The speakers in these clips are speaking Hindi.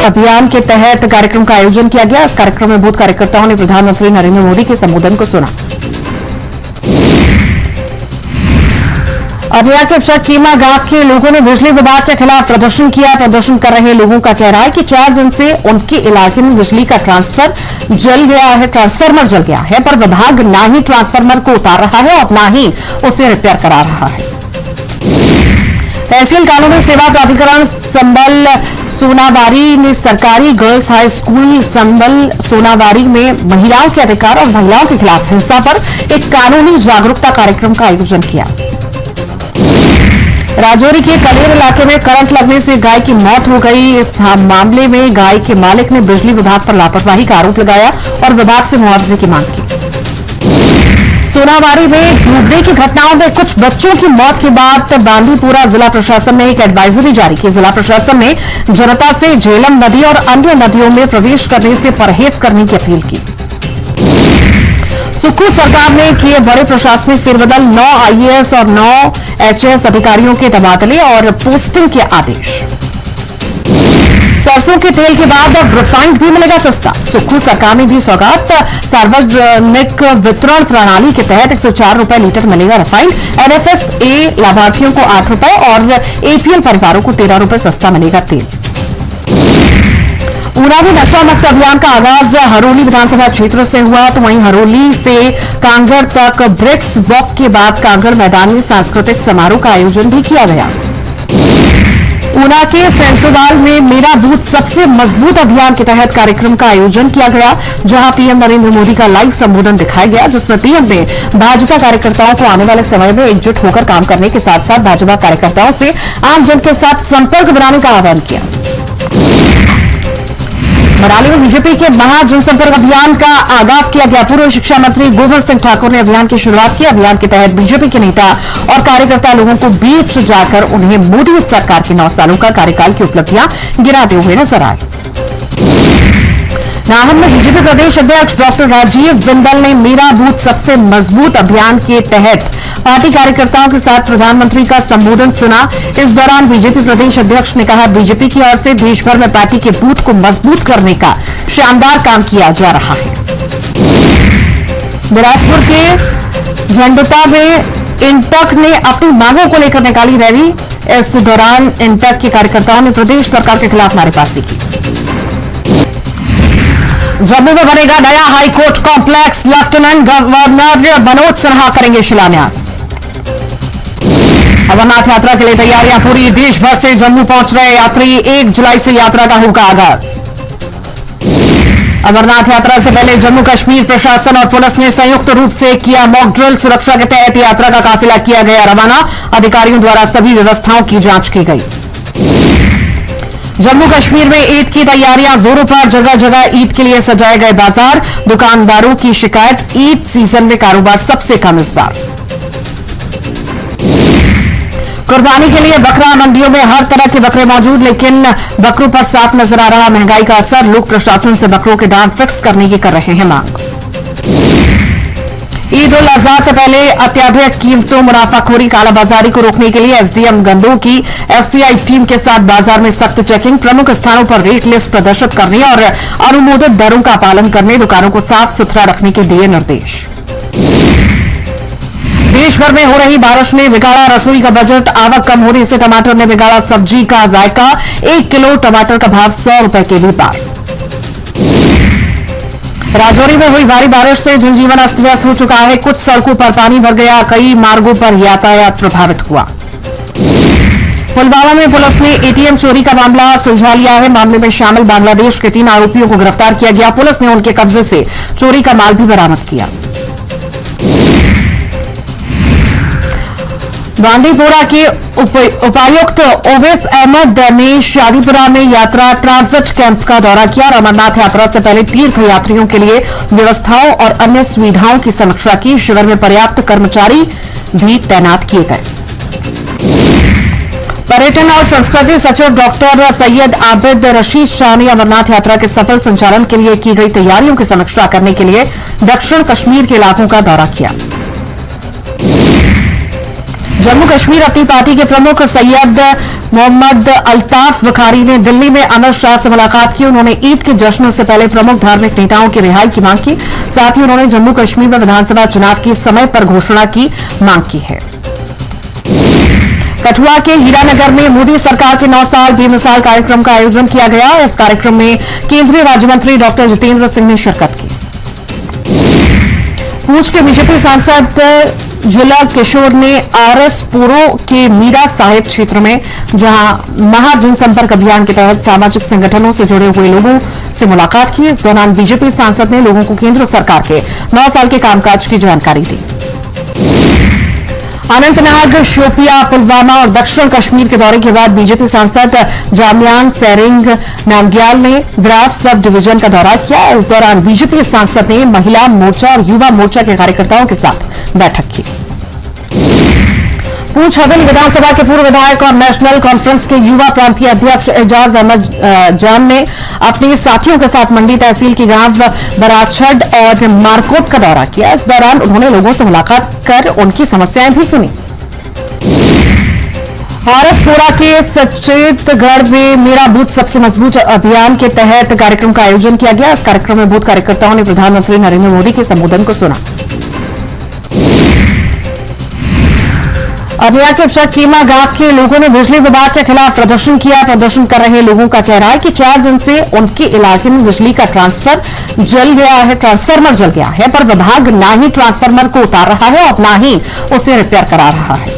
अभियान के तहत कार्यक्रम का आयोजन किया गया। इस कार्यक्रम में बूथ कार्यकर्ताओं ने प्रधानमंत्री नरेंद्र मोदी के संबोधन को सुना। अररिया के चककीमा गांव के लोगों ने बिजली विभाग के खिलाफ प्रदर्शन किया। प्रदर्शन कर रहे लोगों का कहना है कि 4 दिन से उनके इलाके में बिजली का ट्रांसफार्मर जल गया है, पर विभाग ना ही ट्रांसफार्मर को उतार रहा है और ना ही उसे रिपेयर करा रहा है। तहसील कानूनी सेवा प्राधिकरण संबल सोनावारी ने सरकारी गर्ल्स हाई स्कूल संबल सोनावारी में महिलाओं के अधिकार और महिलाओं के खिलाफ हिंसा पर एक कानूनी जागरूकता कार्यक्रम का आयोजन किया। राजौरी के कलेर इलाके में करंट लगने से गाय की मौत हो गई। इस मामले में गाय के मालिक ने बिजली विभाग पर लापरवाही का आरोप लगाया और विभाग से मुआवजे की मांग की। सोनावारी में डूबने की घटनाओं में कुछ बच्चों की मौत के बाद बांदीपुरा जिला प्रशासन ने एक एडवाइजरी जारी की। जिला प्रशासन ने जनता से झेलम नदी और अन्य नदियों में प्रवेश करने से परहेज करने की अपील की। सुक्खू सरकार ने किए बड़े प्रशासनिक फेरबदल, 9 आईएएस और 9 एचएएस अधिकारियों के तबादले और पोस्टिंग के आदेश। सरसों के तेल के बाद अब रिफाइंड भी मिलेगा सस्ता। सुक्खू सरकार ने दी सौगात। सार्वजनिक वितरण प्रणाली के तहत 104 रुपए लीटर मिलेगा रिफाइंड। एनएफएसए लाभार्थियों को 8 रुपए और एपीएल परिवारों को 13 रुपए सस्ता मिलेगा तेल। ऊना में नशा मुक्त अभियान का आगाज हरोली विधानसभा क्षेत्र से हुआ, तो वहीं हरोली से कांगड़ तक ब्रिक्स वॉक के बाद कांगड़ मैदान में सांस्कृतिक समारोह का आयोजन भी किया गया। ऊना के सेंसोवाल में मेरा बूथ सबसे मजबूत अभियान के तहत कार्यक्रम का आयोजन किया गया, जहां पीएम नरेंद्र मोदी का लाइव संबोधन दिखाया गया, जिसमें पीएम ने भाजपा कार्यकर्ताओं को आने वाले समय में एकजुट होकर काम करने के साथ साथ भाजपा कार्यकर्ताओं से आमजन के साथ संपर्क बनाने का आह्वान किया। बराली में बीजेपी के महा जनसंपर्क अभियान का आगाज किया गया। पूर्व शिक्षा मंत्री गोविंद सिंह ठाकुर ने अभियान की शुरुआत की। अभियान के तहत बीजेपी के नेता और कार्यकर्ता लोगों को बीच जाकर उन्हें मोदी सरकार के 9 सालों का कार्यकाल की उपलब्धियां गिनाते हुए नजर आए। नाहन में बीजेपी प्रदेश अध्यक्ष डॉक्टर राजीव बिंदल ने मेरा बूथ सबसे मजबूत अभियान के तहत पार्टी कार्यकर्ताओं के साथ प्रधानमंत्री का संबोधन सुना। इस दौरान बीजेपी प्रदेश अध्यक्ष ने कहा, बीजेपी की ओर से देश भर में पार्टी के बूथ को मजबूत करने का शानदार काम किया जा रहा है। बिलासपुर के झंडुता में इंटक ने अपनी मांगों को लेकर निकाली रैली। इस दौरान इंटक के कार्यकर्ताओं ने प्रदेश सरकार के खिलाफ नारेबाजी की। जम्मू में बनेगा नया high court complex, lieutenant governor Manoj Sinha करेंगे शिलान्यास। अमरनाथ यात्रा के लिए तैयारियां पूरी। देश भर से जम्मू पहुंच रहे यात्री, 1 जुलाई से यात्रा का होगा आगाज। अमरनाथ यात्रा से पहले जम्मू कश्मीर प्रशासन और पुलिस ने संयुक्त रूप से किया मॉक ड्रिल। सुरक्षा के तहत यात्रा का काफिला किया गया रवाना। अधिकारियों द्वारा सभी व्यवस्थाओं की जांच की गई। जम्मू कश्मीर में ईद की तैयारियां जोरों पर। जगह जगह ईद के लिए सजाए गए बाजार। दुकानदारों की शिकायत, ईद सीजन में कारोबार सबसे कम इस बार। कुर्बानी के लिए बकरा मंडियों में हर तरह के बकरे मौजूद, लेकिन बकरों पर साफ नजर आ रहा महंगाई का असर। लोग प्रशासन से बकरों के दाम फिक्स करने की कर रहे हैं मांग। ईद उल अजहा से पहले अत्याधिक कीमतों, मुनाफाखोरी, कालाबाजारी को रोकने के लिए एसडीएम गंदोह की एफसीआई टीम के साथ बाजार में सख्त चेकिंग। प्रमुख स्थानों पर रेट लिस्ट प्रदर्शित करने और अनुमोदित दरों का पालन करने, दुकानों को साफ सुथरा रखने के दिए निर्देश। देश भर में हो रही बारिश ने बिगाड़ा रसोई का बजट। आवक कम होने से टमाटर ने बिगाड़ा सब्जी का जायका। 1 किलो टमाटर का भाव 100 रुपए के भी पार। राजौरी में हुई भारी बारिश से जनजीवन अस्त व्यस्त हो चुका है। कुछ सड़कों पर पानी भर गया, कई मार्गों पर यातायात प्रभावित हुआ। पुलवामा में पुलिस ने एटीएम चोरी का मामला सुलझा लिया है। मामले में शामिल बांग्लादेश के 3 आरोपियों को गिरफ्तार किया गया। पुलिस ने उनके कब्जे से चोरी का माल भी बरामद किया। बांदीपुरा के उपायुक्त ओवैस अहमद ने शादीपुरा में यात्रा ट्रांजिट कैंप का दौरा किया और अमरनाथ यात्रा से पहले तीर्थ यात्रियों के लिए व्यवस्थाओं और अन्य सुविधाओं की समीक्षा की। शिविर में पर्याप्त कर्मचारी भी तैनात किए गए। पर्यटन और संस्कृति सचिव डॉक्टर सैयद आबिद रशीद शाह ने अमरनाथ यात्रा के सफल संचालन के लिए की गई तैयारियों की समीक्षा करने के लिए दक्षिण कश्मीर के इलाकों का दौरा किया। जम्मू कश्मीर अपनी पार्टी के प्रमुख सैयद मोहम्मद अल्ताफ बुखारी ने दिल्ली में अमित शाह से मुलाकात की। उन्होंने ईद के जश्न से पहले प्रमुख धार्मिक नेताओं की रिहाई की मांग की। साथ ही उन्होंने जम्मू कश्मीर में विधानसभा चुनाव की समय पर घोषणा की मांग की है। कठुआ के हीरानगर में मोदी सरकार के 9 साल बेमिसाल कार्यक्रम का आयोजन किया गया। इस कार्यक्रम में केंद्रीय राज्य मंत्री डॉक्टर जितेंद्र सिंह ने शिरकत की। पूंछ के बीजेपी सांसद जिला किशोर ने आरएस पुरो के मीरा साहिब क्षेत्र में जहां महाजनसंपर्क अभियान के तहत सामाजिक संगठनों से जुड़े हुए लोगों से मुलाकात की। इस दौरान बीजेपी सांसद ने लोगों को केंद्र सरकार के 9 साल के कामकाज की जानकारी दी। अनंतनाग, शोपिया, पुलवामा और दक्षिण कश्मीर के दौरे के बाद बीजेपी सांसद जामयान सेरिंग नामग्याल ने द्रास सब डिवीजन का दौरा किया। इस दौरान बीजेपी सांसद ने महिला मोर्चा और युवा मोर्चा के कार्यकर्ताओं के साथ बैठक की। पूंछ हवेली विधानसभा के पूर्व विधायक और नेशनल कॉन्फ्रेंस के युवा प्रांतीय अध्यक्ष एजाज अहमद जान ने अपने साथियों के साथ मंडी तहसील के गांव बराछड़ और मारकोट का दौरा किया। इस दौरान उन्होंने लोगों से मुलाकात कर उनकी समस्याएं भी सुनी। आरएसपुरा के सचेतगढ़ में मेरा बूथ सबसे मजबूत अभियान के तहत कार्यक्रम का आयोजन किया गया। इस कार्यक्रम में बूथ कार्यकर्ताओं ने प्रधानमंत्री नरेंद्र मोदी के संबोधन को सुना। अररिया के चकीमा गांव के लोगों ने बिजली विभाग के खिलाफ प्रदर्शन किया। प्रदर्शन कर रहे लोगों का कहना है कि 4 दिन से उनके इलाके में बिजली का ट्रांसफार्मर जल गया है, पर विभाग ना ही ट्रांसफार्मर को उतार रहा है और ना ही उसे रिपेयर करा रहा है।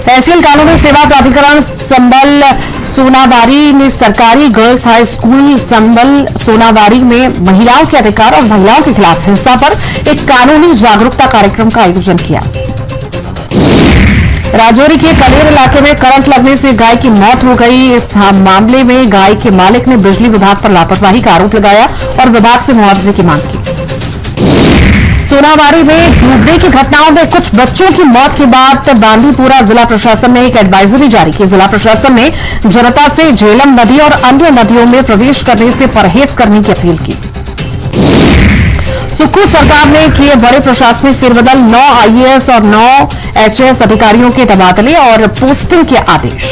तहसील कानूनी सेवा प्राधिकरण संबल सोनाबारी ने सरकारी गर्ल्स हाई स्कूल संबल सोनाबारी में महिलाओं के अधिकार और महिलाओं के खिलाफ हिंसा पर एक कानूनी जागरूकता कार्यक्रम का आयोजन किया। राजौरी के कलेर इलाके में करंट लगने से गाय की मौत हो गई। इस मामले में गाय के मालिक ने बिजली विभाग पर लापरवाही का आरोप लगाया और विभाग से मुआवजे की मांग की। सोनाबारी में डूबने की घटनाओं में कुछ बच्चों की मौत के बाद बांदीपुरा जिला प्रशासन ने एक एडवाइजरी जारी की। जिला प्रशासन ने जनता से झेलम नदी और अन्य नदियों में प्रवेश करने से परहेज करने की अपील की। सुक्खू सरकार ने किए बड़े प्रशासनिक फेरबदल, 9 आईएएस और 9 एचएएस अधिकारियों के तबादले और पोस्टिंग के आदेश।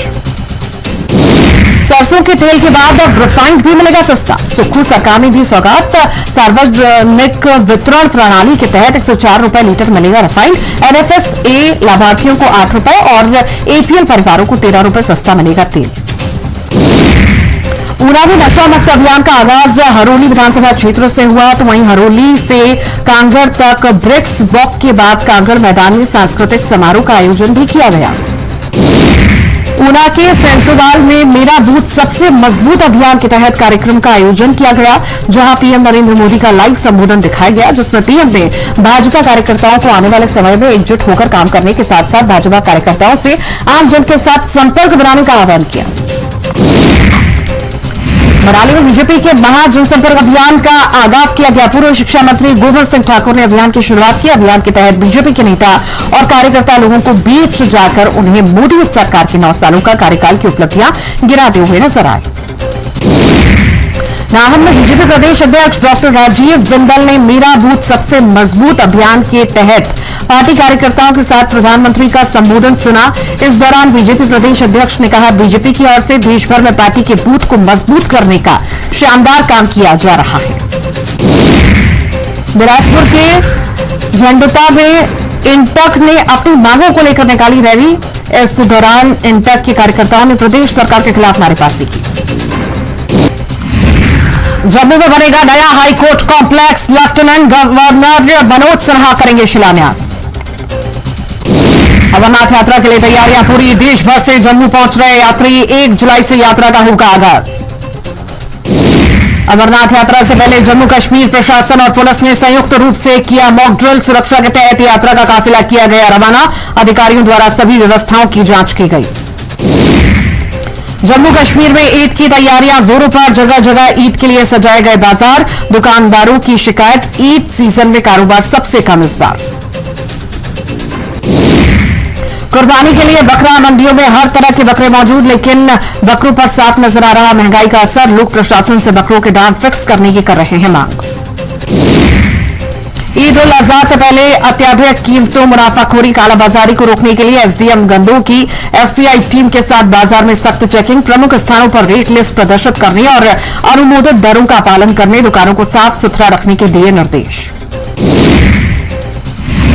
सरसों के तेल के बाद अब रिफाइंड भी मिलेगा सस्ता। सुक्खू सरकार ने दी सौगात। सार्वजनिक वितरण प्रणाली के तहत 104 रुपए लीटर मिलेगा रिफाइंड। एनएफएसए लाभार्थियों को 8 रुपए और एपीएल परिवारों को 13 रुपए सस्ता मिलेगा तेल। ऊना में नशा मुक्त अभियान का आगाज हरोली विधानसभा क्षेत्र से हुआ, तो वहीं हरोली से कांगड़ तक ब्रिक्स वॉक के बाद कांगड़ मैदान में सांस्कृतिक समारोह का आयोजन भी किया गया। ऊना के सेंसोदाल में मेरा बूथ सबसे मजबूत अभियान के तहत कार्यक्रम का आयोजन किया गया, जहां पीएम नरेंद्र मोदी का लाइव संबोधन दिखाया गया, जिसमें पीएम ने भाजपा कार्यकर्ताओं को आने वाले समय में एकजुट होकर काम करने के साथ साथ भाजपा कार्यकर्ताओं से आम जन के साथ संपर्क बनाने का आह्वान किया। मनाली में बीजेपी के महाजनसंपर्क अभियान का आगाज किया गया। पूर्व शिक्षा मंत्री गोविंद सिंह ठाकुर ने अभियान की शुरुआत की। अभियान के तहत बीजेपी के नेता और कार्यकर्ता लोगों को बीच जाकर उन्हें मोदी सरकार के 9 सालों का कार्यकाल की उपलब्धियां गिनाते हुए नजर आए। नाहन में बीजेपी प्रदेश अध्यक्ष डॉक्टर राजीव बिंदल ने मेरा बूथ सबसे मजबूत अभियान के तहत पार्टी कार्यकर्ताओं के साथ प्रधानमंत्री का संबोधन सुना। इस दौरान बीजेपी प्रदेश अध्यक्ष ने कहा, बीजेपी की ओर से देश भर में पार्टी के बूथ को मजबूत करने का शानदार काम किया जा रहा है। बिलासपुर के झंडुता में इंटक ने अपनी मांगों को लेकर निकाली रैली। इस दौरान इंटक के कार्यकर्ताओं ने प्रदेश सरकार के खिलाफ नारेबाजी की। जम्मू में बनेगा नया high court complex, lieutenant governor Manoj Sinha करेंगे शिलान्यास। अमरनाथ यात्रा के लिए तैयारियां पूरी, देश भर से जम्मू पहुंच रहे यात्री। 1 जुलाई से यात्रा का होगा आगाज। अमरनाथ यात्रा से पहले जम्मू कश्मीर प्रशासन और पुलिस ने संयुक्त रूप से किया मॉक ड्रिल। सुरक्षा के तहत यात्रा का काफिला किया गया रवाना। अधिकारियों द्वारा सभी व्यवस्थाओं की जांच की गई। जम्मू कश्मीर में ईद की तैयारियां जोरों पर, जगह जगह ईद के लिए सजाए गए बाजार। दुकानदारों की शिकायत, ईद सीजन में कारोबार सबसे कम इस बार। कुर्बानी के लिए बकरा मंडियों में हर तरह के बकरे मौजूद, लेकिन बकरों पर साफ नजर आ रहा महंगाई का असर। लोग प्रशासन से बकरों के दाम फिक्स करने की कर रहे हैं मांग। ईद उल अजहा से पहले अत्याधिक कीमतों, मुनाफाखोरी, कालाबाजारी को रोकने के लिए एसडीएम गंदोह की एफसीआई टीम के साथ बाजार में सख्त चेकिंग, प्रमुख स्थानों पर रेट लिस्ट प्रदर्शित करने और अनुमोदित दरों का पालन करने, दुकानों को साफ सुथरा रखने के दिए निर्देश।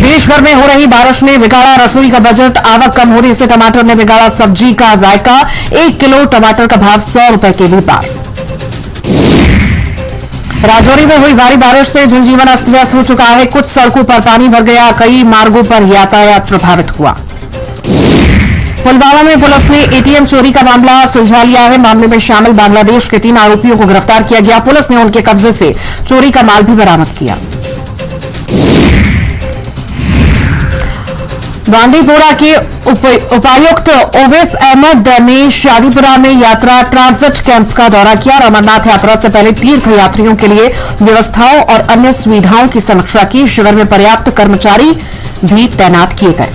देश भर में हो रही बारिश ने बिगाड़ा रसोई का बजट, आवक कम होने से टमाटर ने बिगाड़ा सब्जी का जायका, 1 किलो टमाटर का भाव 100 रुपए के भी पार। राजौरी में हुई भारी बारिश से जनजीवन अस्त व्यस्त हो चुका है, कुछ सड़कों पर पानी भर गया, कई मार्गों पर यातायात प्रभावित हुआ। पुलवामा में पुलिस ने एटीएम चोरी का मामला सुलझा लिया है, मामले में शामिल बांग्लादेश के 3 आरोपियों को गिरफ्तार किया गया, पुलिस ने उनके कब्जे से चोरी का माल भी बरामद किया। बांडीपोरा के उपायुक्त ओवैस अहमद ने शादीपुरा में यात्रा ट्रांजिट कैंप का दौरा किया और अमरनाथ यात्रा से पहले तीर्थ यात्रियों के लिए व्यवस्थाओं और अन्य सुविधाओं की समीक्षा की। शिविर में पर्याप्त कर्मचारी भी तैनात किए गए।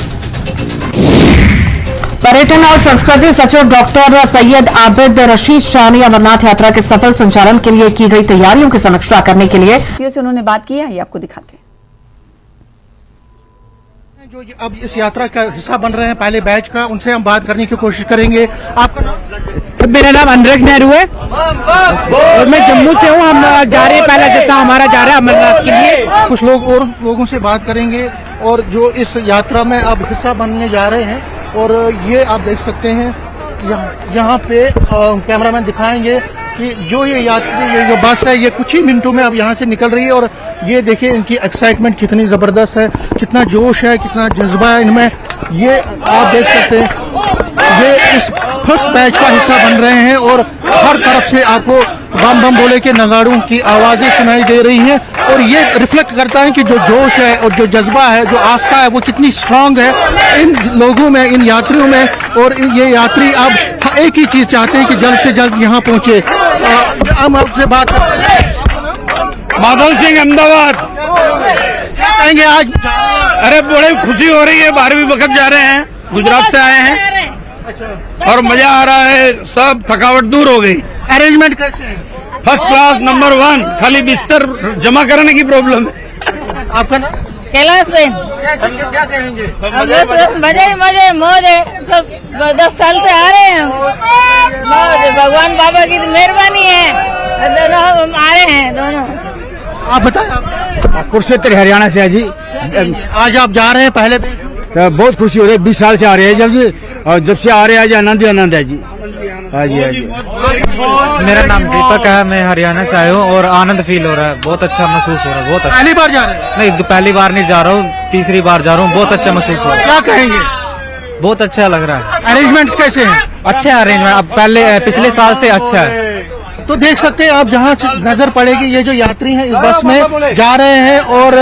पर्यटन और संस्कृति सचिव डॉक्टर सैयद आबिद रशीद शाह ने अमरनाथ यात्रा के सफल संचालन के लिए की गई तैयारियों की समीक्षा करने के लिए उन्होंने बात की है, ये आपको दिखाते हैं। जो अब इस यात्रा का हिस्सा बन रहे हैं पहले बैच का, उनसे हम बात करने की कोशिश करेंगे। आपका नाम? मेरा नाम अनुराग नेहरू है और मैं जम्मू से हूँ। हम जा रहे हैं, पहला जत्था हमारा जा रहा है अमरनाथ के लिए। कुछ लोग और लोगों से बात करेंगे और जो इस यात्रा में अब हिस्सा बनने जा रहे हैं, और ये आप देख सकते हैं यहाँ पे कैमरामैन दिखाएंगे कि जो ये यात्री, ये जो बस है, ये कुछ ही मिनटों में अब यहाँ से निकल रही है। और ये देखिए इनकी एक्साइटमेंट कितनी जबरदस्त है, कितना जोश है, कितना जज्बा है इनमें, ये आप देख सकते हैं। ये इस फर्स्ट बैच का हिस्सा बन रहे हैं और हर तरफ से आपको बम बम बोले के नगाड़ों की आवाजें सुनाई दे रही हैं, और ये रिफ्लेक्ट करता है कि जो जोश है और जो जज्बा है, जो आस्था है, वो कितनी स्ट्रांग है इन लोगों में, इन यात्रियों में। और ये यात्री अब एक ही चीज चाहते हैं कि जल्द से जल्द यहाँ पहुंचे। हम आपसे बात बादल सिंह अहमदाबाद। क्या कहेंगे आज? अरे बड़ी खुशी हो रही है, 12वीं वक्त जा रहे हैं, गुजरात से आए हैं और मजा आ रहा है, सब थकावट दूर हो गई। अरेंजमेंट कैसे है? फर्स्ट क्लास, नंबर 1, खाली बिस्तर जमा करने की प्रॉब्लम है। आपका नाम? कैलाश बेन। क्या कहेंगे? मजे ही मजे, मौज है, सब 10 साल से आ रहे हैं। भगवान बाबा की मेहरबानी है, दोनों हम आ रहे हैं दोनों। आप बताएं। कुरुक्षेत्र हरियाणा से है जी। आज आप जा रहे हैं पहले? तो बहुत खुशी हो रही है, 20 साल से आ रहे हैं जब जी, और जब से आ रहे हैं आज आनंद ही आनंद है जी। हाँ जी, हाँ जी। मेरा नाम दीपक है, मैं हरियाणा से आया हूँ और आनंद फील हो रहा है, बहुत अच्छा महसूस हो रहा है। बहुत अच्छा। पहली बार जा रहे हैं? नहीं, पहली बार नहीं जा रहा हूँ, तीसरी बार जा रहा हूँ, बहुत अच्छा महसूस हो रहा है। क्या कहेंगे? बहुत अच्छा लग रहा है। अरेंजमेंट्स कैसे हैं? अच्छा है अरेंजमेंट, अब पिछले साल से अच्छा है। तो देख सकते हैं आप, जहाँ नजर पड़ेगी ये जो यात्री हैं इस बस में जा रहे हैं और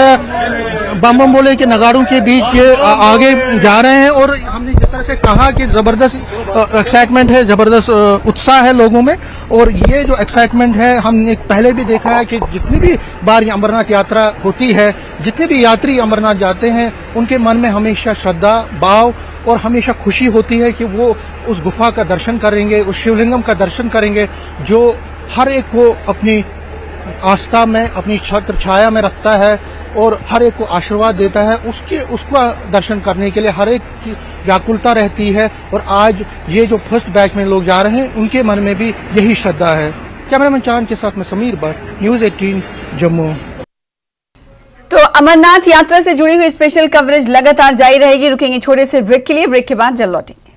बम बम बोले के नगाड़ों के बीच ये आगे जा रहे हैं। और हमने जिस तरह से कहा कि जबरदस्त एक्साइटमेंट है, जबरदस्त उत्साह है लोगों में। और ये जो एक्साइटमेंट है हमने पहले भी देखा है कि जितनी भी बार ये अमरनाथ यात्रा होती है, जितने भी यात्री अमरनाथ जाते हैं, उनके मन में हमेशा श्रद्धा, भाव और हमेशा खुशी होती है कि वो उस गुफा का दर्शन करेंगे, उस शिवलिंगम का दर्शन करेंगे, जो हर एक को अपनी आस्था में, अपनी छत्र छाया में रखता है और हर एक को आशीर्वाद देता है। उसका दर्शन करने के लिए हर एक की व्याकुलता रहती है। और आज ये जो फर्स्ट बैच में लोग जा रहे हैं, उनके मन में भी यही श्रद्धा है। कैमरामैन चांद के साथ में समीर भट्ट, न्यूज़ 18 जम्मू। तो अमरनाथ यात्रा से जुड़ी हुई स्पेशल कवरेज लगातार जारी रहेगी। रुकेंगे छोटे से ब्रेक के लिए, ब्रेक के बाद जल्द लौटेंगे।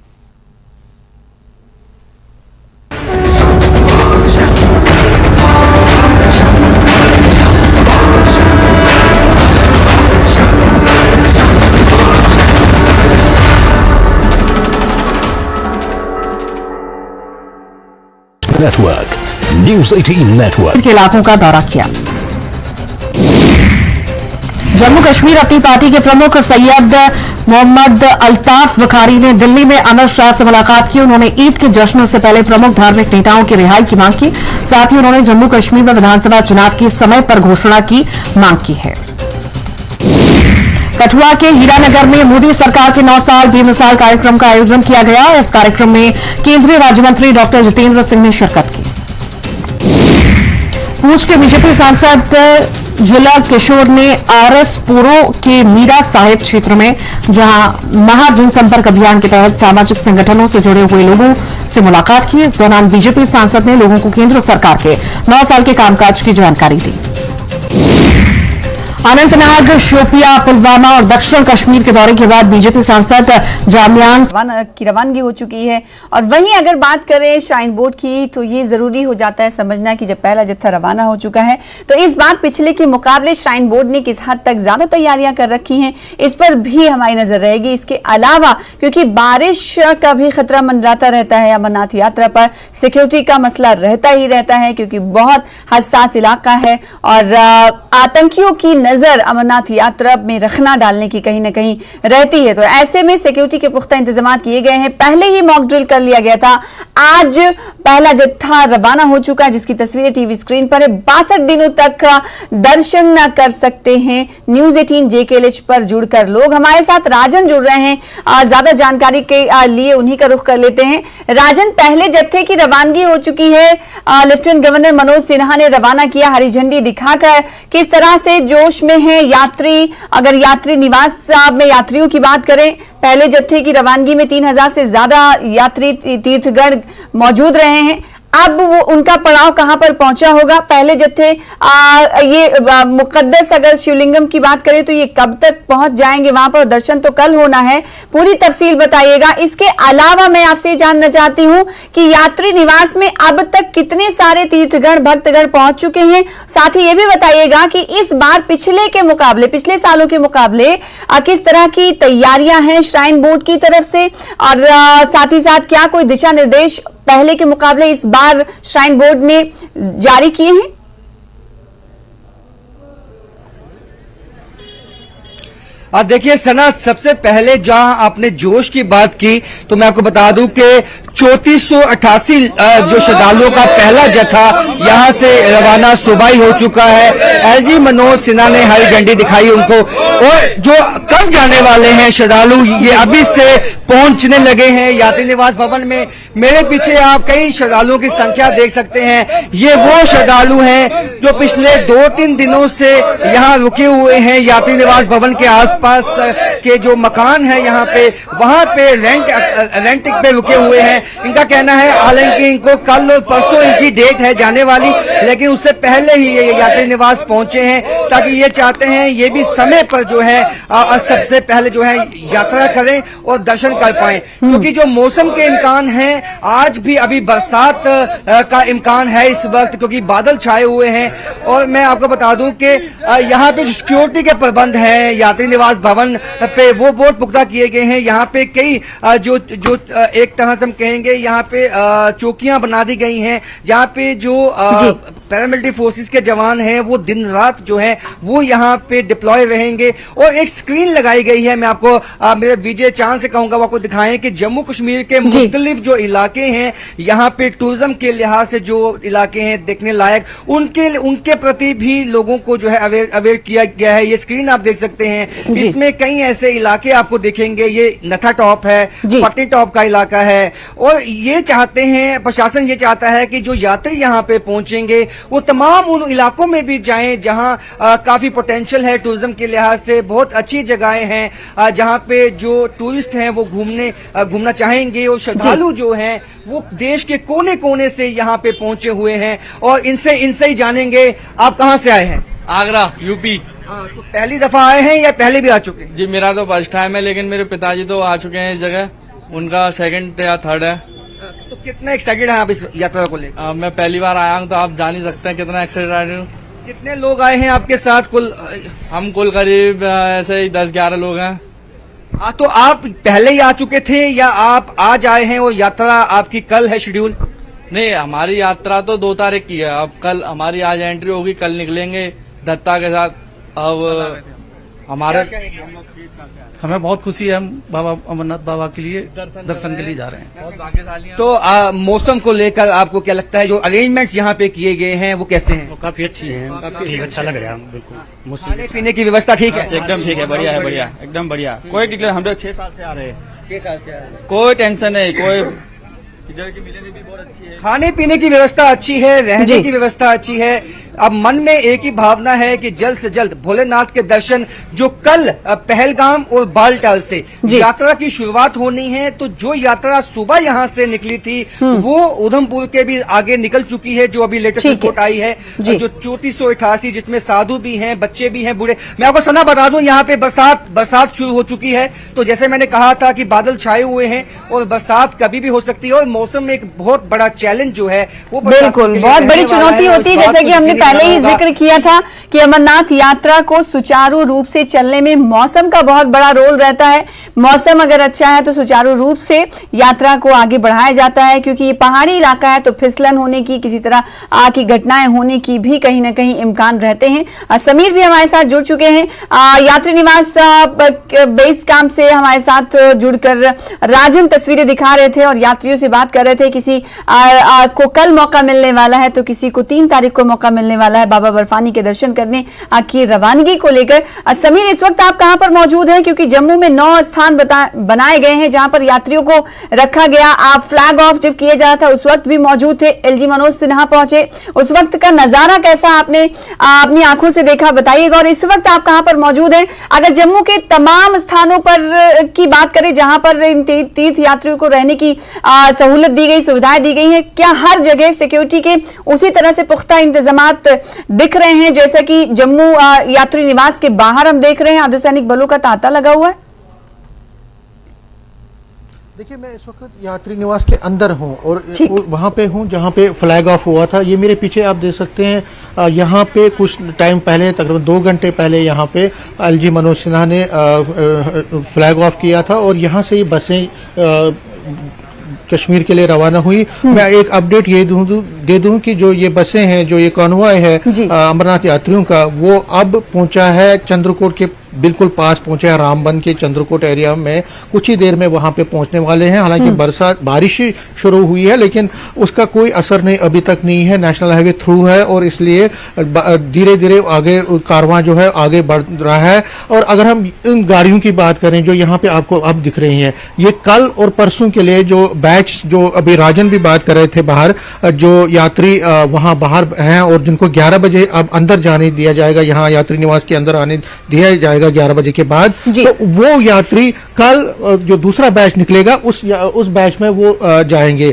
नेटवर्क, न्यूज़ 18 नेटवर्क के इलाकों का दौरा किया। जम्मू कश्मीर अपनी पार्टी के प्रमुख सैयद मोहम्मद अल्ताफ बुखारी ने दिल्ली में अमित शाह से मुलाकात की। उन्होंने ईद के जश्नों से पहले प्रमुख धार्मिक नेताओं की रिहाई की मांग की। साथ ही उन्होंने जम्मू कश्मीर में विधानसभा चुनाव की समय पर घोषणा की मांग की है। कठुआ के हीरानगर में मोदी सरकार के 9 साल बेमिसाल कार्यक्रम का आयोजन किया गया। इस कार्यक्रम में केंद्रीय राज्य मंत्री डॉक्टर जितेंद्र सिंह ने शिरकत की। पूंछ के बीजेपी सांसद जिला किशोर ने आरएस पुरो के मीरा साहिब क्षेत्र में जहां महाजनसंपर्क अभियान के तहत सामाजिक संगठनों से जुड़े हुए लोगों से मुलाकात की। इस दौरान बीजेपी सांसद ने लोगों को केंद्र सरकार के 9 साल के कामकाज की जानकारी दी। अनंतनाग, शोपिया, पुलवामा और दक्षिण कश्मीर के दौरे के बाद बीजेपी सांसद जामयांग की रवानगी हो चुकी है। और वहीं अगर बात करें श्राइन बोर्ड की, तो ये जरूरी हो जाता है समझना कि जब पहला जत्था रवाना हो चुका है तो इस बार पिछले के मुकाबले श्राइन बोर्ड ने किस हद तक ज्यादा तैयारियां कर रखी हैं, इस पर भी हमारी नजर रहेगी। इसके अलावा क्योंकि बारिश का भी खतरा मंडराता रहता है, अमरनाथ यात्रा पर सिक्योरिटी का मसला रहता ही रहता है क्योंकि बहुत हसास इलाका है और आतंकियों की नजर अमरनाथ यात्रा में रखना डालने की कहीं ना कहीं रहती है। तो ऐसे में सिक्योरिटी के पुख्ता इंतजाम किए गए हैं। पहले ही मॉक ड्रिल कर लिया गया था। आज पहला जत्था रवाना हो चुका है जिसकी तस्वीरें टीवी स्क्रीन पर है। 62 दिनों तक दर्शन न कर सकते हैं। न्यूज 18 JKLH पर जुड़कर लोग हमारे साथ राजन जुड़ रहे हैं। ज्यादा जानकारी के लिए उन्हीं का रुख कर लेते हैं। राजन, पहले जत्थे की रवानगी हो चुकी है। लेफ्टिनेंट गवर्नर मनोज सिन्हा ने रवाना किया हरी झंडी दिखाकर। किस तरह से जोश में है यात्री? अगर यात्री निवास में यात्रियों की बात करें, पहले जत्थे की रवानगी में 3000 से ज्यादा यात्री तीर्थगण मौजूद रहे हैं। अब वो उनका पड़ाव कहां पर पहुंचा होगा? पहले जत्थे ये मुकद्दस अगर शिवलिंगम की बात करें तो ये कब तक पहुंच जाएंगे वहां पर? दर्शन तो कल होना है, पूरी तफसील बताइएगा। इसके अलावा मैं आपसे ये जानना चाहती हूं कि यात्री निवास में अब तक कितने सारे तीर्थगण भक्तगण पहुंच चुके हैं। साथ ही ये भी बताइएगा कि इस बार पिछले के मुकाबले, पिछले सालों के मुकाबले किस तरह की तैयारियां हैं श्राइन बोर्ड की तरफ से, और साथ ही साथ क्या कोई दिशा निर्देश पहले के मुकाबले इस बार श्राइन बोर्ड ने जारी किए हैं? देखिए सना, सबसे पहले जहां आपने जोश की बात की तो मैं आपको बता दूं कि 3488 जो श्रद्धालुओं का पहला जत्था यहां से रवाना सुबह ही हो चुका है। LG मनोज सिन्हा ने हरी झंडी दिखाई उनको, और जो कल जाने वाले हैं श्रद्धालु ये अभी से पहुंचने लगे हैं यात्री निवास भवन में। मेरे पीछे आप कई श्रद्धालुओं की संख्या देख सकते हैं। ये वो श्रद्धालु हैं जो पिछले 2-3 दिनों से यहाँ रुके हुए हैं यात्री निवास भवन के आसपास के जो मकान है यहाँ पे, वहां पे रेंट पे रुके हुए हैं। इनका कहना है हालांकि इनको कल और परसों इनकी डेट है जाने वाली, लेकिन उससे पहले ही ये यात्री निवास पहुंचे हैं ताकि ये चाहते हैं ये भी समय पर जो है सबसे पहले जो है यात्रा करें और दर्शन कर पाएं, क्योंकि जो मौसम के इम्कान हैं आज भी अभी बरसात का इम्कान है इस वक्त, क्योंकि बादल छाए हुए हैं। और मैं आपको बता दूं कि यहाँ पे सिक्योरिटी के प्रबंध हैं यात्री निवास भवन पे, वो बहुत पुख्ता किए गए हैं। यहाँ पे कई जो एक तरह से हम कहेंगे यहाँ पे चौकियां बना दी गई हैं जहाँ पे जो पैरामिलिट्री फोर्सेस के जवान हैं वो दिन रात जो है वो यहाँ पे डिप्लॉय रहेंगे। और एक स्क्रीन लगाई गई है, मैं आपको मेरे विजय चांद से कहूंगा वो आपको दिखाएं कि जम्मू कश्मीर के मुख्तलिफ जो इलाके हैं यहाँ पे टूरिज्म के लिहाज से जो इलाके हैं देखने लायक, उनके प्रति भी लोगों को जो है अवेयर किया गया है। ये स्क्रीन आप देख सकते हैं, इसमें कई ऐसे इलाके आपको दिखेंगे। ये नथा टॉप है, पट्टी टॉप का इलाका है, और ये चाहते हैं, प्रशासन ये चाहता है कि जो यात्री यहाँ पे पहुंचेंगे वो तमाम उन इलाकों में भी जाएं जहां काफी पोटेंशियल है टूरिज्म के लिहाज से। बहुत अच्छी जगहें हैं जहां पे जो टूरिस्ट हैं वो घूमना चाहेंगे, और श्रद्धालु जो हैं वो देश के कोने कोने से यहाँ पे पहुंचे हुए हैं। और इनसे ही जानेंगे, आप कहाँ से आए हैं? आगरा, यूपी। तो पहली दफा आए हैं या पहले भी आ चुके हैं? जी मेरा तो फर्स्ट टाइम है, लेकिन मेरे पिताजी तो आ चुके हैं इस जगह, उनका सेकंड या थर्ड है। तो कितना एक्साइटेड हैं आप इस यात्रा को लेकर? मैं पहली बार आया हूँ तो आप जान ही सकते हैं कितना एक्साइटेड हूँ। कितने लोग आए हैं आपके साथ कुल? हम कुल करीब ऐसे ही 10-11 लोग हैं। तो आप पहले ही आ चुके थे या आप आज आए हैं और यात्रा आपकी कल है शेड्यूल? नहीं, हमारी यात्रा तो 2 तारीख की है। अब कल हमारी आज एंट्री होगी, कल निकलेंगे दत्ता के साथ। अब हमारे हमें बहुत खुशी है, हम बाबा अमरनाथ बाबा के लिए दर्शन के लिए जा रहे हैं। तो मौसम को लेकर आपको क्या लगता है, जो अरेंजमेंट्स यहाँ पे किए गए हैं वो कैसे हैं? काफी अच्छी है, काफी अच्छा लग रहा है। बिल्कुल खाने पीने की व्यवस्था ठीक है? एकदम ठीक है, बढ़िया है, बढ़िया एकदम बढ़िया। कोई दिक्कत, हम लोग 6 साल से आ रहे हैं। 6 साल से आ रहे हैं, कोई टेंशन नहीं। कोई इधर की मिलने भी बहुत अच्छी है, खाने पीने की व्यवस्था अच्छी है, रहने की व्यवस्था अच्छी है। अब मन में एक ही भावना है कि जल्द से जल्द भोलेनाथ के दर्शन जो कल पहलगाम और बालटाल से यात्रा की शुरुआत होनी है, तो जो यात्रा सुबह यहाँ से निकली थी वो उधमपुर के भी आगे निकल चुकी है, जो अभी लेटेस्ट रिपोर्ट आई है, जो 3488 जिसमें साधु भी हैं, बच्चे भी हैं, बूढ़े। मैं आपको सना बता दूं, यहाँ पे बरसात शुरू हो चुकी है, तो जैसे मैंने कहा था कि बादल छाए हुए हैं और बरसात कभी भी हो सकती है, और मौसम में एक बहुत बड़ा चैलेंज जो है वो बिल्कुल बहुत बड़ी चुनौती होती है। जैसे कि हमने पहले ही जिक्र किया था कि अमरनाथ यात्रा को सुचारू रूप से चलने में मौसम का बहुत बड़ा रोल रहता है। मौसम अगर अच्छा है तो सुचारू रूप से यात्रा को आगे बढ़ाया जाता है, क्योंकि ये पहाड़ी इलाका है तो फिसलन होने की, किसी तरह आग की घटनाएं होने की भी कहीं ना कहीं इम्कान रहते हैं। समीर भी हमारे साथ जुड़ चुके हैं, यात्री निवास बेस कैंप से हमारे साथ जुड़कर राजन तस्वीरें दिखा रहे थे और यात्रियों से बात कर रहे थे। किसी को कल मौका मिलने वाला है तो किसी को 3 तारीख को मौका मिलने वाला है बाबा बर्फानी के दर्शन करने की रवानगी को लेकर। समीर, इस वक्त आप कहां पर मौजूद हैं? क्योंकि जम्मू में 9 स्थान बनाए गए हैं जहां पर यात्रियों को रखा गया। आप फ्लैग ऑफ जब किया जा रहा था उस वक्त भी मौजूद थे, एलजी मनोज सिन्हा पहुंचे, उस वक्त का नजारा कैसा आपने अपनी आंखों से देखा, बताइएगा। और इस वक्त आप कहां पर मौजूद हैं? अगर जम्मू के तमाम स्थानों पर की बात करें जहां पर इन तीर्थ यात्रियों को रहने की सहूलत दी गई, सुविधाएं दी गई हैं, क्या हर जगह सिक्योरिटी के उसी तरह से पुख्ता इंतजामात दिख रहे हैं जैसा कि जम्मू यात्री निवास के बाहर हम देख रहे हैं अर्धसैनिक बलों का तांता लगा हुआ है? देखिए, मैं इस वक्त यात्री निवास के अंदर हूं और वहां पे हूं जहां पे फ्लैग ऑफ हुआ था। ये मेरे पीछे आप देख सकते हैं, यहाँ पे कुछ टाइम पहले, तकरीबन 2 घंटे पहले यहाँ पे एलजी मनोज सिन्हा ने फ्लैग ऑफ किया था और यहाँ से ये बसें कश्मीर के लिए रवाना हुई। मैं एक अपडेट ये दे दूं कि जो ये बसें हैं, जो ये कॉन्वॉय है अमरनाथ यात्रियों का, वो अब पहुंचा है चंद्रकोट के बिल्कुल पास पहुंचे हैं, रामबन के चंद्रकोट एरिया में। कुछ ही देर में वहां पे पहुंचने वाले हैं। हालांकि बारिश शुरू हुई है लेकिन उसका कोई असर नहीं अभी तक नहीं है। नेशनल हाईवे थ्रू है और इसलिए धीरे धीरे आगे कारवां जो है आगे बढ़ रहा है। और अगर हम इन गाड़ियों की बात करें जो यहाँ पे आपको अब दिख रही हैं, ये कल और परसों के लिए जो बैच, जो अभी राजन भी बात कर रहे थे बाहर, जो यात्री वहां बाहर हैं और जिनको 11 बजे अब अंदर जाने दिया जाएगा, यहाँ यात्री निवास के अंदर आने दिया जाएगा 11 बजे के बाद, तो वो यात्री कल जो दूसरा बैच निकलेगा उस बैच में वो जाएंगे।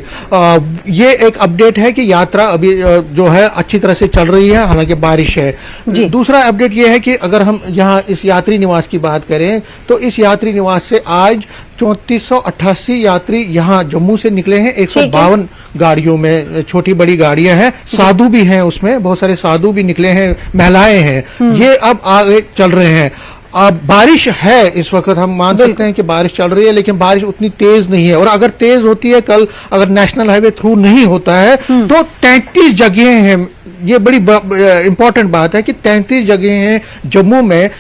ये एक अपडेट है कि यात्रा अभी जो है अच्छी तरह से चल रही है, हालांकि बारिश है। दूसरा अपडेट ये है कि अगर हम यहाँ इस यात्री निवास की बात करें तो इस यात्री निवास से आज 3488 यात्री यहाँ जम्मू से निकले हैं। 152 गाड़ियों में छोटी बड़ी गाड़ियां हैं, साधु भी हैं उसमें, बहुत सारे साधु भी निकले हैं, महिलाएं हैं। ये अब आगे चल रहे हैं। अब बारिश है इस वक्त, हम मान सकते हैं कि बारिश चल रही है लेकिन बारिश उतनी तेज नहीं है। और अगर तेज होती है, कल अगर नेशनल हाईवे थ्रू नहीं होता है तो 33 जगह हैं। ये बड़ी इंपॉर्टेंट बात है कि 33 जगह हैं जम्मू में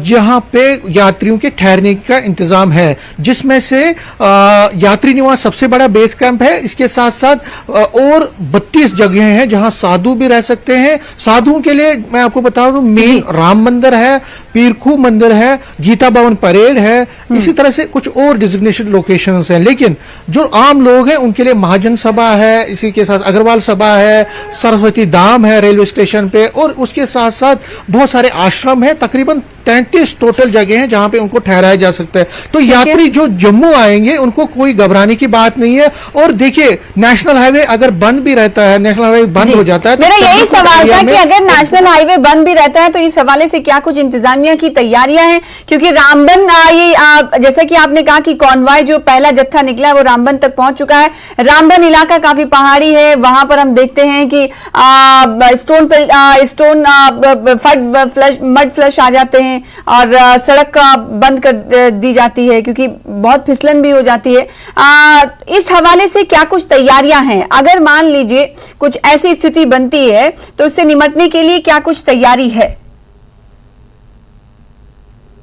जहां पे यात्रियों के ठहरने का इंतजाम है, जिसमें से यात्री निवास सबसे बड़ा बेस कैंप है। इसके साथ साथ और 32 जगह हैं जहां साधु भी रह सकते हैं। साधुओं के लिए मैं आपको बता दूं, मेन राम मंदिर है, पीरखू मंदिर है, गीता भवन परेड है, इसी तरह से कुछ और डिजिग्नेशन लोकेशंस हैं। लेकिन जो आम लोग हैं उनके लिए महाजन सभा है, इसी के साथ अग्रवाल सभा है, सरस्वती धाम है रेलवे स्टेशन पे, और उसके साथ साथ बहुत सारे आश्रम हैं। तकरीबन 33 टोटल जगह हैं जहां पे उनको ठहराया जा सकता है। तो यात्री जो जम्मू आएंगे उनको कोई घबराने की बात नहीं है। और देखिए, नेशनल हाईवे अगर बंद भी रहता है, नेशनल हाईवे बंद हो जाता है, मेरा यही सवाल था कि अगर नेशनल हाईवे बंद भी रहता है तो इस हवाले से क्या कुछ इंतजामिया की तैयारियां हैं? क्योंकि रामबन जैसा कि आपने कहा कि कॉन्वॉय जो पहला जत्था निकला है वो रामबन तक पहुंच चुका है। रामबन इलाका काफी पहाड़ी है, वहां पर हम देखते हैं कि मड फ्लश आ जाते हैं और सड़क बंद कर दी जाती है क्योंकि बहुत फिसलन भी हो जाती है। इस हवाले से क्या कुछ तैयारियां हैं? अगर मान लीजिए कुछ ऐसी स्थिति बनती है तो उससे निपटने के लिए क्या कुछ तैयारी है?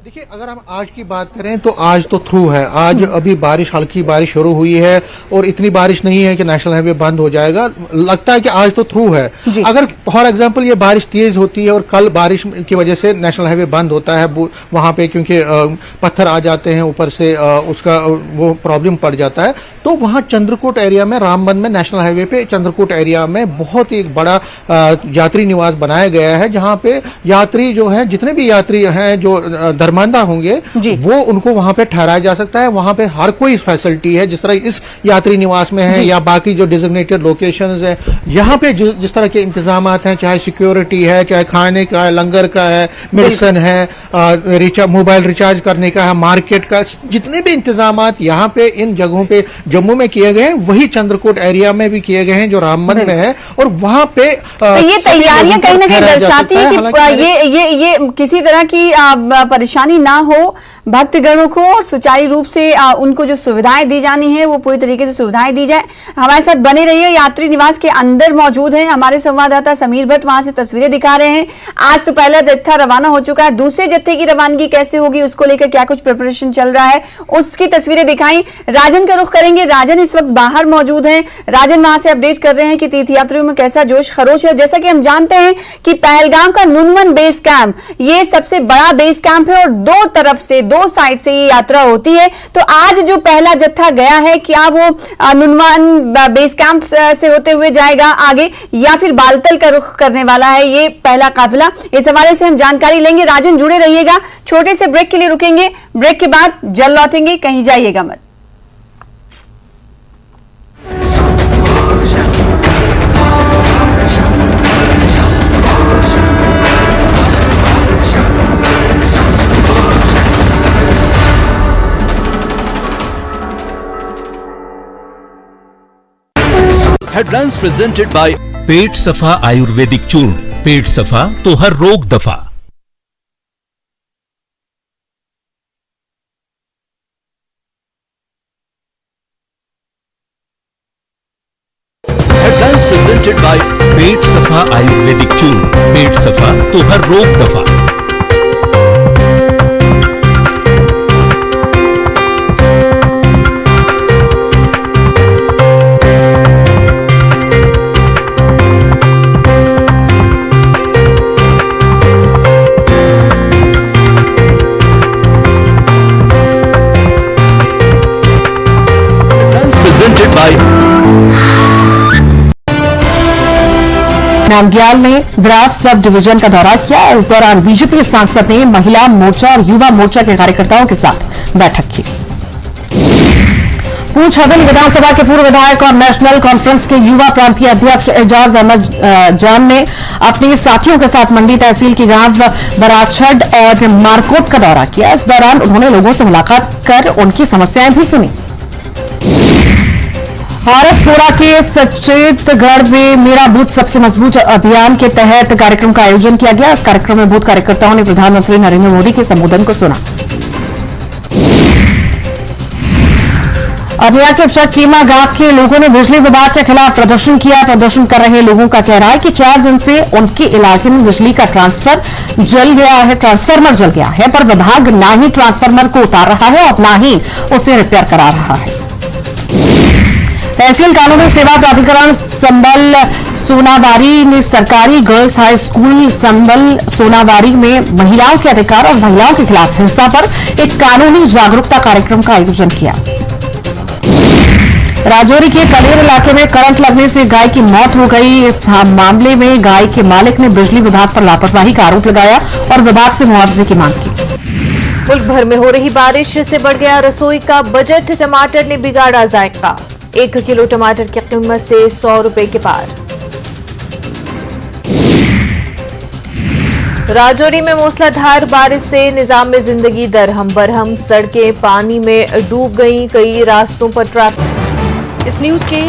देखिए, अगर हम आज की बात करें तो आज तो थ्रू है। आज अभी बारिश, हल्की बारिश शुरू हुई है और इतनी बारिश नहीं है कि नेशनल हाईवे बंद हो जाएगा। लगता है कि आज तो थ्रू है। अगर फॉर एग्जांपल ये बारिश तेज होती है और कल बारिश की वजह से नेशनल हाईवे बंद होता है वहां पे, क्योंकि पत्थर आ जाते हैं ऊपर से, उसका वो प्रॉब्लम पड़ जाता है, तो वहां चंद्रकूट एरिया में, रामबन में, नेशनल हाईवे पे चंद्रकूट एरिया में बहुत ही बड़ा यात्री निवास बनाया गया है, जहां पे यात्री जो है, जितने भी यात्री हैं जो दरमंदा होंगे, वो उनको वहां पे ठहराया जा सकता है। वहां पे हर कोई फैसिलिटी है, जिस तरह इस यात्री निवास में है या बाकी जो डिजिग्नेटेड लोकेशंस है, यहाँ पे जिस तरह के इंतजाम हैं, चाहे सिक्योरिटी है, चाहे खाने का है, लंगर का है, मेडिसिन है, मोबाइल रिचार्ज करने का है, मार्केट का, जितने भी इंतजाम यहाँ पे इन जगहों पे जम्मू में किए गए हैं, वही चंद्रकूट एरिया में भी किए गए हैं जो रामबन में है। और वहां पे तो ये तैयारियां कहीं ना कहीं दर्शाती है कि ये किसी तरह की परेशानी ना हो भक्तगणों को, और सुचारू रूप से उनको जो सुविधाएं दी जानी है वो पूरी तरीके से सुविधाएं दी जाए। हमारे साथ बने रहिए। यात्री निवास के अंदर मौजूद हैं हमारे संवाददाता समीर भट्ट, वहां से तस्वीरें दिखा रहे हैं। आज तो पहला जत्था रवाना हो चुका है, दूसरे जत्थे की रवानगी कैसे होगी उसको लेकर क्या कुछ प्रिपरेशन चल रहा है उसकी तस्वीरें दिखाई। राजन का रुख करेंगे। राजन इस वक्त बाहर मौजूद हैं। राजन वहां से अपडेट कर रहे हैं कि तीर्थयात्रियों में कैसा जोश खरोश है। जैसा कि हम जानते हैं कि पहलगाम का नुनवन बेस कैंप ये सबसे बड़ा बेस कैंप है और दो तरफ से, दो साइड से ये यात्रा होती है। तो आज जो पहला जत्था गया है, क्या वो नुनवन बेस कैंप से होते हुए जाएगा आगे या फिर बालतल का रुख करने वाला है ये पहला काफिला? इस हवाले से हम जानकारी लेंगे। राजन जुड़े रहिएगा। छोटे से ब्रेक के लिए रुकेंगे, ब्रेक के बाद जल्द लौटेंगे, कहीं जाइएगा मत। हेडलाइंस प्रेजेंटेड बाय पेट सफा आयुर्वेदिक चूर्ण। पेट सफा तो हर रोग दफा। हेडलाइंस प्रेजेंटेड बाय पेट सफा आयुर्वेदिक चूर्ण। पेट सफा तो हर रोग दफा। नामग्याल में द्रास सब डिवीजन का दौरा किया। इस दौरान बीजेपी सांसद ने महिला मोर्चा और युवा मोर्चा के कार्यकर्ताओं के साथ बैठक की। पूंछ हवेली विधानसभा के पूर्व विधायक और नेशनल कॉन्फ्रेंस के युवा प्रांतीय अध्यक्ष एजाज अहमद जान ने अपने साथियों के साथ मंडी तहसील के गांव बराछड़ और मारकोट का दौरा किया। इस दौरान उन्होंने लोगों से मुलाकात कर उनकी समस्याएं भी सुनी। आरएसपुरा के सचेतगढ़ में मेरा बूथ सबसे मजबूत अभियान के तहत कार्यक्रम का आयोजन किया गया। इस कार्यक्रम में बूथ कार्यकर्ताओं ने प्रधानमंत्री नरेंद्र मोदी के संबोधन को सुना। अररिया के चकीमा गांव के लोगों ने बिजली विभाग के खिलाफ प्रदर्शन किया। प्रदर्शन कर रहे लोगों का कहना है कि 4 दिन से उनके इलाके में बिजली का ट्रांसफार्मर जल गया है, पर विभाग ना ही ट्रांसफार्मर को उतार रहा है और ना ही उसे रिपेयर करा रहा है। तहसील कानूनी सेवा प्राधिकरण संबल सोनावारी ने सरकारी गर्ल्स हाई स्कूल संबल सोनावारी में महिलाओं के अधिकार और महिलाओं के खिलाफ हिंसा पर एक कानूनी जागरूकता कार्यक्रम का आयोजन किया। राजौरी के कलेर इलाके में करंट लगने से गाय की मौत हो गई। इस मामले में गाय के मालिक ने बिजली विभाग पर लापरवाही का आरोप लगाया और विभाग से मुआवजे की मांग की। मुल्क भर में हो रही बारिश से बढ़ गया रसोई का बजट। टमाटर ने बिगाड़ा जायका। 1 किलो टमाटर की कीमत से 100 रुपए के पार। राजौरी में मूसलाधार बारिश से निजाम में जिंदगी दरहम बरहम। सड़कें पानी में डूब गईं, कई रास्तों पर ट्रैफिक। इस न्यूज के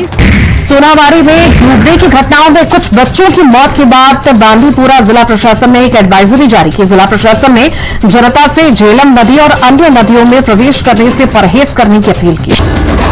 सोनावारी में डूबने की घटनाओं में कुछ बच्चों की मौत के बाद बांदीपुरा जिला प्रशासन ने एक एडवाइजरी जारी की। जिला प्रशासन ने जनता से झेलम नदी और अन्य नदियों में प्रवेश करने से परहेज करने की अपील की।